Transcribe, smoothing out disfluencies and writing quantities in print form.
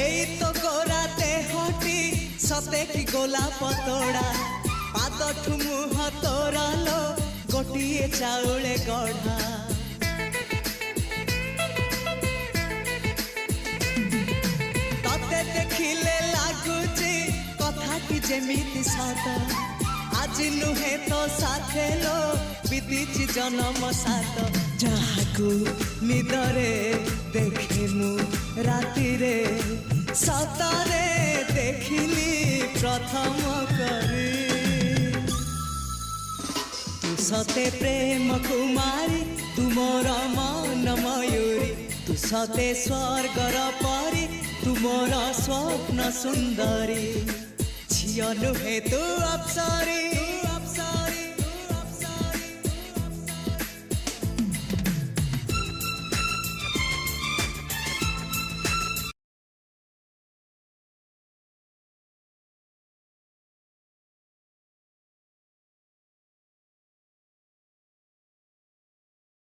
এই তো গোরাতে হটি সতে কি গোলাপ তোড়া পাদঠু মুহ তোরালো গোটিয়ে চাউলে গড়া ততে দেখিলে লাগুছি কথাটি যেমিতি সত আজি নুহে তো সাথে লো বিদিছি জনম সাত যাহাকু নিদরে দেখে মু রাতিরে সতরে দেখিলি প্রথম করে তু সতে প্রেম কুমারী তুমর মন ময়ূরী তু সতে স্বর্গর পরি তুমর স্বপ্ন সুন্দরী ঝিও নুহে তু অপ্সরী